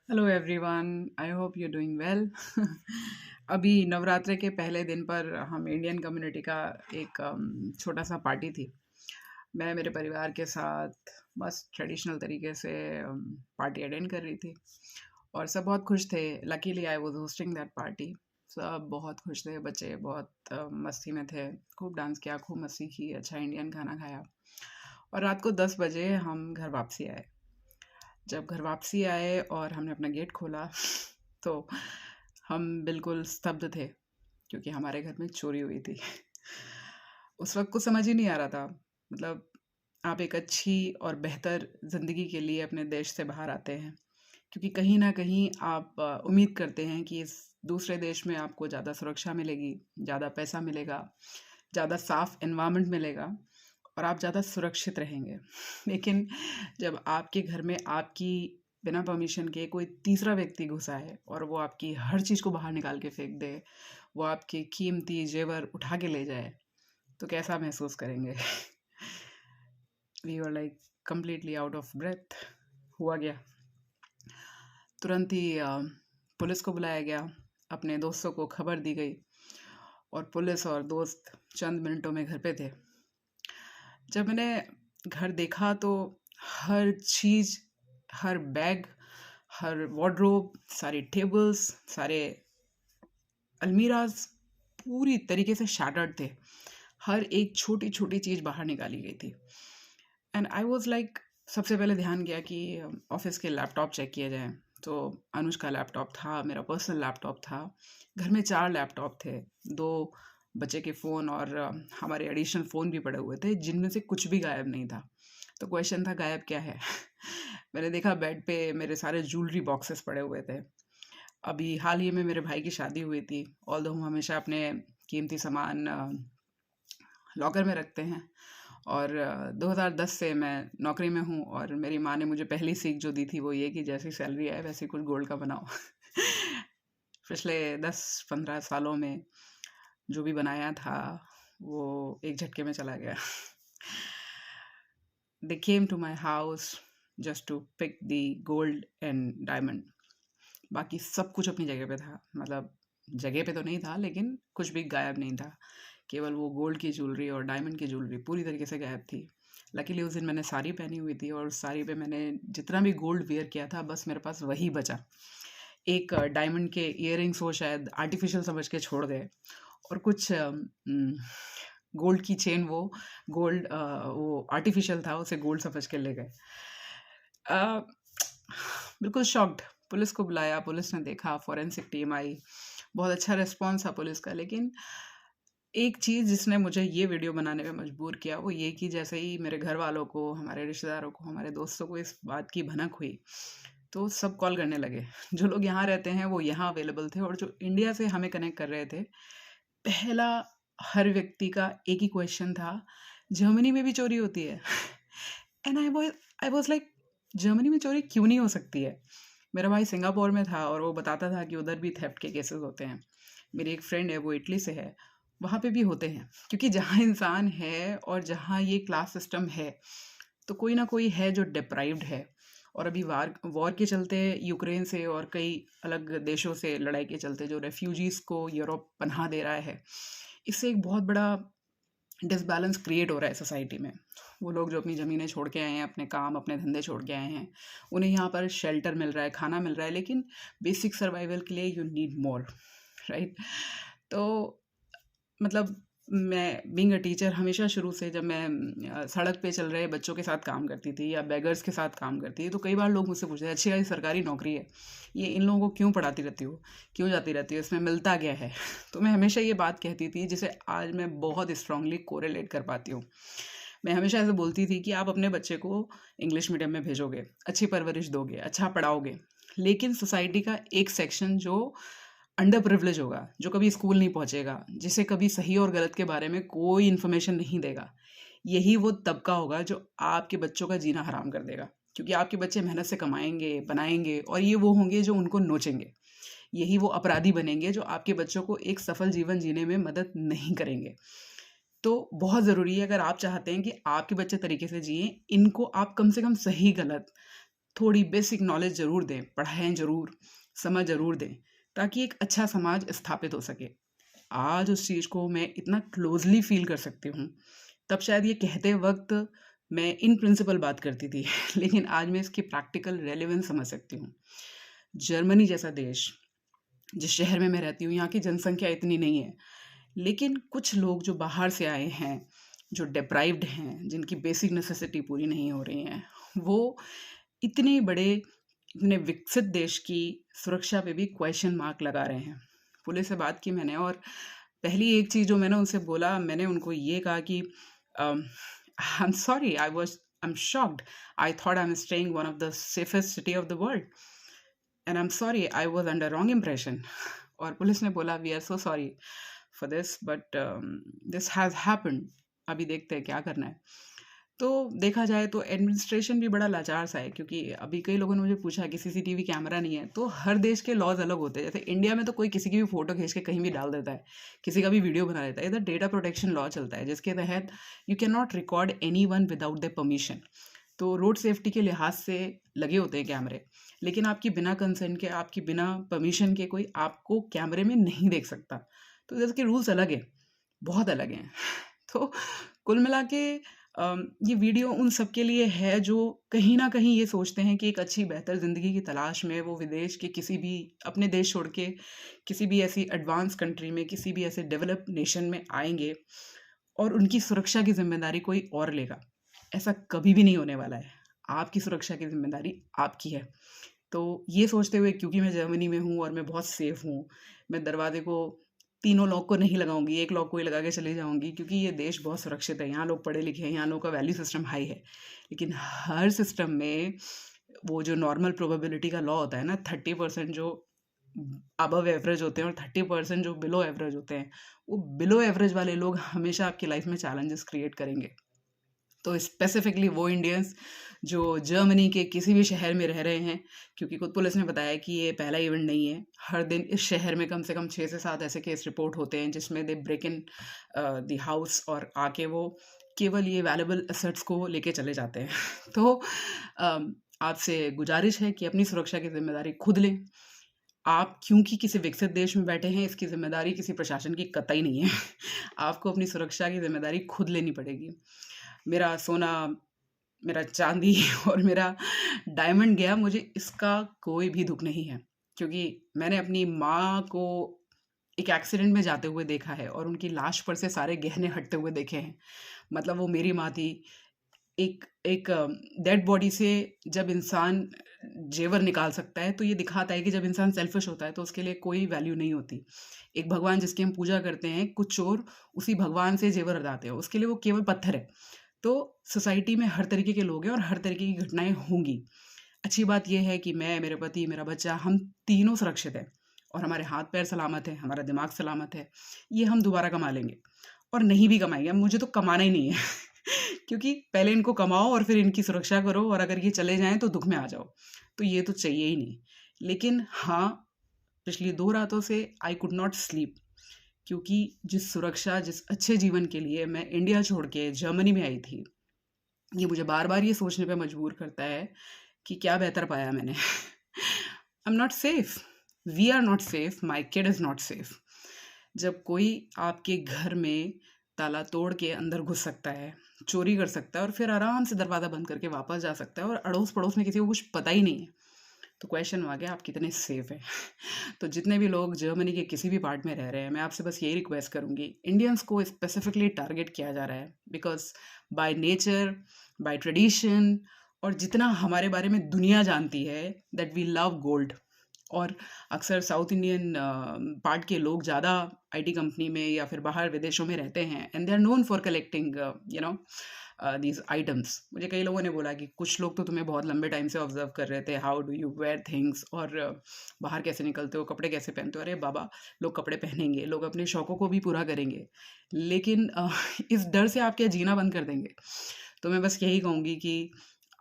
Hello everyone, I hope you doing well. अभी नवरात्रि के पहले दिन पर हम इंडियन कम्युनिटी का एक छोटा सा पार्टी थी। मैं मेरे परिवार के साथ बस ट्रेडिशनल तरीके से पार्टी अटेंड कर रही थी और सब बहुत खुश थे। Luckily I was hosting that party. सब बहुत खुश थे, बच्चे बहुत मस्ती में थे। खूब डांस किया, खूब मस्ती की, अच्छा इंडियन खाना खाया और रात को 10 बजे हम घर वापसी आए। जब घर वापसी आए और हमने अपना गेट खोला तो हम बिल्कुल स्तब्ध थे क्योंकि हमारे घर में चोरी हुई थी। उस वक़्त कुछ समझ ही नहीं आ रहा था। मतलब आप एक अच्छी और बेहतर ज़िंदगी के लिए अपने देश से बाहर आते हैं क्योंकि कहीं न कहीं आप उम्मीद करते हैं कि इस दूसरे देश में आपको ज़्यादा सुरक्षा मिलेगी, ज़्यादा पैसा मिलेगा, ज़्यादा साफ़ एनवायरनमेंट मिलेगा और आप ज़्यादा सुरक्षित रहेंगे। लेकिन जब आपके घर में आपकी बिना परमिशन के कोई तीसरा व्यक्ति घुस आए और वो आपकी हर चीज़ को बाहर निकाल के फेंक दे, वो आपके कीमती ज़ेवर उठा के ले जाए, तो कैसा महसूस करेंगे? We were like completely out of breath. हुआ क्या, तुरंत ही पुलिस को बुलाया गया, अपने दोस्तों को खबर दी गई और पुलिस और दोस्त चंद मिनटों में घर पे थे। जब मैंने घर देखा तो हर चीज़, हर बैग, हर वार्डरोब, सारी टेबल्स, सारे अलमीराज पूरी तरीके से शैटर्ड थे। हर एक छोटी-छोटी चीज़ बाहर निकाली गई थी। एंड आई वाज़ लाइक, सबसे पहले ध्यान गया कि ऑफ़िस के लैपटॉप चेक किए जाएँ। तो अनुज का लैपटॉप था, मेरा पर्सनल लैपटॉप था। घर में 4 लैपटॉप थे, 2 बच्चे के फ़ोन और हमारे एडिशनल फ़ोन भी पड़े हुए थे, जिनमें से कुछ भी गायब नहीं था। तो क्वेश्चन था, गायब क्या है? मैंने देखा बेड पे मेरे सारे ज्वेलरी बॉक्सेस पड़े हुए थे। अभी हाल ही में मेरे भाई की शादी हुई थी। ऑल्दो हम हमेशा अपने कीमती सामान लॉकर में रखते हैं और 2010 से मैं नौकरी में हूँ और मेरी माँ ने मुझे पहली सीख जो दी थी वो ये कि जैसी सैलरी आए वैसे कुछ गोल्ड का बनाओ। पिछले 10-15 सालों में जो भी बनाया था वो एक झटके में चला गया। They came to my house just to pick the gold and diamond. बाकी सब कुछ अपनी जगह पे था। मतलब जगह पे तो नहीं था लेकिन कुछ भी गायब नहीं था। केवल वो गोल्ड की ज्वेलरी और डायमंड की ज्वेलरी पूरी तरीके से गायब थी। लकीली उस दिन मैंने साड़ी पहनी हुई थी और उस साड़ी पे मैंने जितना भी गोल्ड वियर किया था बस मेरे पास वही बचा। एक डायमंड के इयररिंग्स वो शायद आर्टिफ़िशियल समझ के छोड़ गए और कुछ गोल्ड की चेन वो आर्टिफ़िशियल था, उसे गोल्ड समझ के ले गए। अ, बिल्कुल शॉक्ड। पुलिस को बुलाया, पुलिस ने देखा, फॉरेंसिक टीम आई। बहुत अच्छा रिस्पॉन्स था पुलिस का। लेकिन एक चीज़ जिसने मुझे ये वीडियो बनाने में मजबूर किया वो ये कि जैसे ही मेरे घर वालों को, हमारे रिश्तेदारों को, हमारे दोस्तों को इस बात की भनक हुई, तो सब कॉल करने लगे। जो लोग यहाँ रहते हैं वो यहाँ अवेलेबल थे और जो इंडिया से हमें कनेक्ट कर रहे थे, पहला हर व्यक्ति का एक ही क्वेश्चन था, जर्मनी में भी चोरी होती है? And I was like, Germany में चोरी क्यों नहीं हो सकती है? मेरा भाई सिंगापुर में था और वो बताता था कि उधर भी थेफ्ट के केसेस होते हैं। मेरी एक फ्रेंड है, वो इटली से है, वहाँ पे भी होते हैं क्योंकि जहाँ इंसान है और जहाँ ये क्लास सिस्टम है, तो कोई ना कोई है जो डिप्राइव्ड है। और अभी वार वॉर के चलते यूक्रेन से और कई अलग देशों से लड़ाई के चलते जो रेफ्यूजीज़ को यूरोप पनाह दे रहा है, इससे एक बहुत बड़ा डिसबैलेंस क्रिएट हो रहा है सोसाइटी में। वो लोग जो अपनी ज़मीनें छोड़ के आए हैं, अपने काम, अपने धंधे छोड़ के आए हैं, उन्हें यहाँ पर शेल्टर मिल रहा है, खाना मिल रहा है, लेकिन बेसिक सर्वाइवल के लिए यू नीड मोर, राइट? तो मतलब मैं बीइंग अ टीचर हमेशा शुरू से जब मैं सड़क पे चल रहे बच्चों के साथ काम करती थी या बेगर्स के साथ काम करती थी, तो कई बार लोग मुझसे पूछते हैं, अच्छी खासी सरकारी नौकरी है, ये इन लोगों को क्यों पढ़ाती रहती हो, क्यों जाती रहती हो, इसमें मिलता क्या है? तो मैं हमेशा ये बात कहती थी जिसे आज मैं बहुत स्ट्रांगली कोरिलेट कर पाती हूँ। मैं हमेशा ऐसे बोलती थी कि आप अपने बच्चे को इंग्लिश मीडियम में भेजोगे, अच्छी परवरिश दोगे, अच्छा पढ़ाओगे, लेकिन सोसाइटी का एक सेक्शन जो अंडर प्रिविलेज होगा, जो कभी स्कूल नहीं पहुँचेगा, जिसे कभी सही और गलत के बारे में कोई इन्फॉर्मेशन नहीं देगा, यही वो तबका होगा जो आपके बच्चों का जीना हराम कर देगा। क्योंकि आपके बच्चे मेहनत से कमाएँगे, बनाएँगे और ये वो होंगे जो उनको नोचेंगे। यही वो अपराधी बनेंगे जो आपके बच्चों को एक सफल जीवन जीने में मदद नहीं करेंगे। तो बहुत ज़रूरी है, अगर आप चाहते हैं कि आपके बच्चे तरीके से जिएँ, इनको आप कम से कम सही-गलत थोड़ी बेसिक नॉलेज ज़रूर दें, पढ़ाएँ ज़रूर, समझ ज़रूर दें, ताकि एक अच्छा समाज स्थापित हो सके। आज उस चीज़ को मैं इतना क्लोज़ली फ़ील कर सकती हूँ, तब शायद ये कहते वक़्त मैं इन प्रिंसिपल बात करती थी, लेकिन आज मैं इसकी प्रैक्टिकल रेलेवेंस समझ सकती हूँ। जर्मनी जैसा देश, जिस शहर में मैं रहती हूँ, यहाँ की जनसंख्या इतनी नहीं है, लेकिन कुछ लोग जो बाहर से आए हैं, जो डिप्राइव्ड हैं, जिनकी बेसिक नेसेसिटी पूरी नहीं हो रही हैं, वो इतने बड़े, इतने विकसित देश की सुरक्षा पे भी क्वेश्चन मार्क लगा रहे हैं। पुलिस से बात की मैंने, और पहली एक चीज़ जो मैंने उनसे बोला, मैंने उनको ये कहा कि I am sorry, I am shocked, I thought I am staying one of the safest city of the world, and I am sorry, I was under wrong impression. और पुलिस ने बोला, we are so sorry for this, but this has happened, अभी देखते हैं क्या करना है। तो देखा जाए तो एडमिनिस्ट्रेशन भी बड़ा लाचार सा है, क्योंकि अभी कई लोगों ने मुझे पूछा कि सीसीटीवी कैमरा नहीं है, तो हर देश के लॉज अलग होते हैं। जैसे इंडिया में तो कोई किसी की भी फोटो खींच के कहीं भी डाल देता है, किसी का भी वीडियो बना लेता है। इधर डेटा प्रोटेक्शन लॉ चलता है, जिसके तहत you can not record any one without the permission. तो रोड सेफ्टी के लिहाज से लगे होते हैं कैमरे, लेकिन आपकी बिना कंसेंट के, आपकी बिना परमिशन के कोई आपको कैमरे में नहीं देख सकता। तो इधर के रूल्स अलग है, बहुत अलग हैं। तो कुल मिला के ये वीडियो उन सब के लिए है जो कहीं न कहीं ये सोचते हैं कि एक अच्छी बेहतर ज़िंदगी की तलाश में वो विदेश के किसी भी, अपने देश छोड़ के किसी भी ऐसी एडवांस कंट्री में, किसी भी ऐसे डेवलप्ड नेशन में आएँगे और उनकी सुरक्षा की ज़िम्मेदारी कोई और लेगा। ऐसा कभी भी नहीं होने वाला है। आपकी सुरक्षा की ज़िम्मेदारी आपकी है। तो ये सोचते हुए, क्योंकि मैं जर्मनी में हूँ और मैं बहुत सेफ हूँ, मैं दरवाज़े को तीनों लॉक को नहीं लगाऊँगी, एक लॉक को ही लगा के चली जाऊँगी, क्योंकि ये देश बहुत सुरक्षित है। यहाँ लोग पढ़े-लिखे हैं, यहाँ लोगों का वैल्यू सिस्टम हाई है। लेकिन हर सिस्टम में वो जो नॉर्मल प्रोबेबिलिटी का लॉ होता है ना, 30% जो अबव एवरेज होते हैं और 30% जो बिलो एवरेज होते हैं, वो बिलो एवरेज वाले लोग हमेशा आपकी लाइफ़ में चैलेंजेस क्रिएट करेंगे। तो स्पेसिफिकली वो इंडियंस जो जर्मनी के किसी भी शहर में रह रहे हैं, क्योंकि खुद पुलिस ने बताया कि ये पहला इवेंट नहीं है। हर दिन इस शहर में कम से कम 6 से 7 ऐसे केस रिपोर्ट होते हैं, जिसमें they break in the house और आके वो केवल ये वैल्यूएबल एसेट्स को लेके चले जाते हैं। तो आपसे गुजारिश है कि अपनी सुरक्षा की ज़िम्मेदारी खुद लें। आप क्योंकि किसी विकसित देश में बैठे हैं, इसकी ज़िम्मेदारी किसी प्रशासन की कतई नहीं है। आपको अपनी सुरक्षा की ज़िम्मेदारी खुद लेनी पड़ेगी। मेरा सोना, मेरा चांदी और मेरा डायमंड गया, मुझे इसका कोई भी दुःख नहीं है, क्योंकि मैंने अपनी माँ को एक एक्सीडेंट में जाते हुए देखा है और उनकी लाश पर से सारे गहने हटते हुए देखे हैं। मतलब वो मेरी माँ थी। एक एक डेड बॉडी से जब इंसान जेवर निकाल सकता है, तो ये दिखाता है कि जब इंसान सेल्फिश होता है तो उसके लिए कोई वैल्यू नहीं होती। एक भगवान जिसकी हम पूजा करते हैं, कुछ चोर उसी भगवान से जेवर हटाते हैं, उसके लिए वो केवल पत्थर है। तो सोसाइटी में हर तरीके के लोग हैं और हर तरीके की घटनाएँ होंगी। अच्छी बात ये है कि मैं, मेरे पति, मेरा बच्चा, हम तीनों सुरक्षित हैं और हमारे हाथ-पैर सलामत हैं, हमारा दिमाग सलामत है। ये हम दोबारा कमा लेंगे और नहीं भी कमाएँगे, अब मुझे तो कमाना ही नहीं है। क्योंकि पहले इनको कमाओ और फिर इनकी सुरक्षा करो, और अगर ये चले जाएँ तो दुःख में आ जाओ। तो ये तो चाहिए ही नहीं। लेकिन हाँ, पिछली 2 रातों से आई कुड नॉट स्लीप, क्योंकि जिस सुरक्षा, जिस अच्छे जीवन के लिए मैं इंडिया छोड़ के जर्मनी में आई थी, ये मुझे बार-बार ये सोचने पे मजबूर करता है कि क्या बेहतर पाया मैंने। I am not safe, we are not safe, my kid is not safe. जब कोई आपके घर में ताला तोड़ के अंदर घुस सकता है, चोरी कर सकता है और फिर आराम से दरवाज़ा बंद करके वापस जा सकता है और अड़ोस-पड़ोस में किसी को कुछ पता ही नहीं है, तो क्वेश्चन आ गया आप कितने सेफ हैं। तो जितने भी लोग जर्मनी के किसी भी पार्ट में रह रहे हैं, मैं आपसे बस यही रिक्वेस्ट करूँगी, इंडियंस को स्पेसिफिकली टारगेट किया जा रहा है, because by nature, by tradition और जितना हमारे बारे में दुनिया जानती है, दैट वी लव गोल्ड। और अक्सर साउथ इंडियन पार्ट के लोग ज़्यादा आईटी कंपनी में या फिर बाहर विदेशों में रहते हैं, and they are known for collecting these items. मुझे कई लोगों ने बोला कि कुछ लोग तो तुम्हें बहुत लंबे टाइम से ऑब्जर्व कर रहे थे, how do you wear things, और बाहर कैसे निकलते हो, कपड़े कैसे पहनते हो। अरे बाबा, लोग कपड़े पहनेंगे, लोग अपने शौक़ों को भी पूरा करेंगे, लेकिन इस डर से आप क्या जीना बंद कर देंगे। तो मैं बस यही कहूँगी कि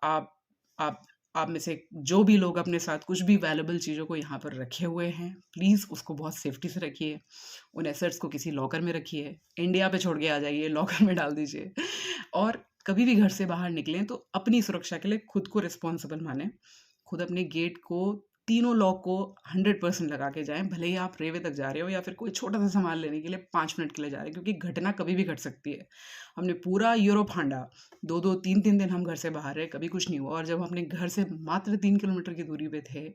आप आप आप में से जो भी लोग अपने साथ कुछ भी वैल्यूएबल चीज़ों को यहाँ पर रखे हुए हैं, प्लीज़ उसको बहुत सेफ्टी से रखिए। उन एसेट्स को किसी लॉकर में रखिए, इंडिया पे छोड़ के आ जाइए, लॉकर में डाल दीजिए। और कभी भी घर से बाहर निकलें तो अपनी सुरक्षा के लिए खुद को रिस्पॉन्सिबल मानें। खुद अपने गेट को तीनों लॉक को 100% लगा के जाएं, भले ही आप रेलवे तक जा रहे हो या फिर कोई छोटा सा सामान लेने के लिए 5 मिनट के लिए जा रहे हैं, क्योंकि घटना कभी भी घट सकती है। हमने पूरा यूरोप हांडा, 2-2 3-3 दिन हम घर से बाहर रहे, कभी कुछ नहीं हुआ। और जब हम अपने घर से मात्र 3 किलोमीटर की दूरी पे थे,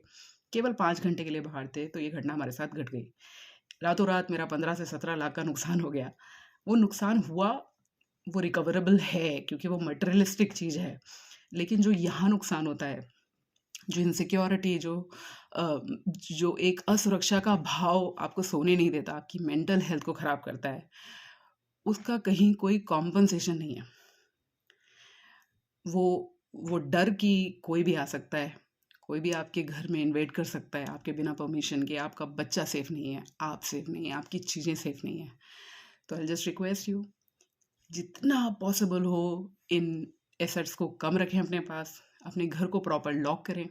केवल 5 घंटे के लिए बाहर थे, तो ये घटना हमारे साथ घट गई। रातों रात मेरा 15 से 17 लाख का नुकसान हो गया। वो नुकसान हुआ, वो रिकवरेबल है क्योंकि वो मटेरियलिस्टिक चीज़ है। लेकिन जो यहाँ नुकसान होता है, जो इनसिक्योरिटी, जो एक असुरक्षा का भाव आपको सोने नहीं देता, आपकी मेंटल हेल्थ को ख़राब करता है, उसका कहीं कोई कॉम्पेंसेशन नहीं है। वो डर कि कोई भी आ सकता है, कोई भी आपके घर में इन्वेड कर सकता है आपके बिना परमिशन के, आपका बच्चा सेफ नहीं है, आप सेफ नहीं है, आपकी चीज़ें सेफ नहीं है। तो आई जस्ट रिक्वेस्ट यू, जितना पॉसिबल हो इन एसेट्स को कम रखें अपने पास, अपने घर को प्रॉपर लॉक करें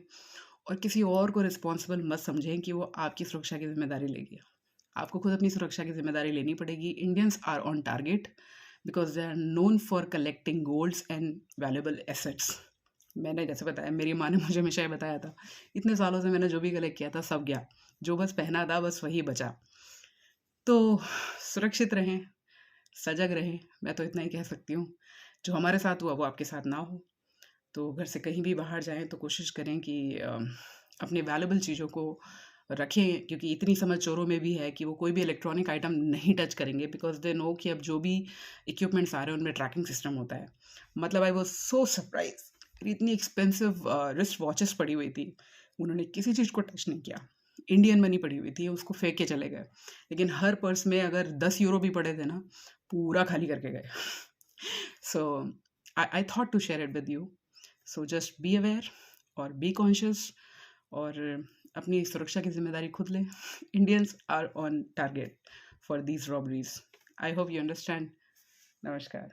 और किसी और को रिस्पॉन्सिबल मत समझें कि वो आपकी सुरक्षा की जिम्मेदारी लेगी। आपको खुद अपनी सुरक्षा की जिम्मेदारी लेनी पड़ेगी। Indians are on target because they are known for collecting golds and valuable assets. मैंने जैसे बताया, मेरी माँ ने मुझे हमेशा ये बताया था, इतने सालों से मैंने जो भी कलेक्ट किया था सब गया, जो बस पहना था बस वही बचा। तो सुरक्षित रहें, सजग रहें, मैं तो इतना ही कह सकती हूँ। जो हमारे साथ हुआ वो आपके साथ ना हो। तो घर से कहीं भी बाहर जाएं तो कोशिश करें कि अपने वैल्यूएबल चीज़ों को रखें, क्योंकि इतनी समझ चोरों में भी है कि वो कोई भी इलेक्ट्रॉनिक आइटम नहीं टच करेंगे, बिकॉज दे नो कि अब जो भी इक्विपमेंट्स आ रहे हैं उनमें ट्रैकिंग सिस्टम होता है। मतलब आई वॉज सो सरप्राइज, इतनी एक्सपेंसिव रिस्ट वॉचेस पड़ी हुई थी, उन्होंने किसी चीज़ को टच नहीं किया। इंडियन मनी पड़ी हुई थी, उसको फेंक के चले गए। लेकिन हर पर्स में अगर 10 यूरो भी पड़े थे ना, पूरा खाली करके गए। So I thought to share it with you. So just be aware और बी कॉन्शियस, और अपनी सुरक्षा की जिम्मेदारी खुद लें। Indians are on target for these robberies. I hope you understand. नमस्कार।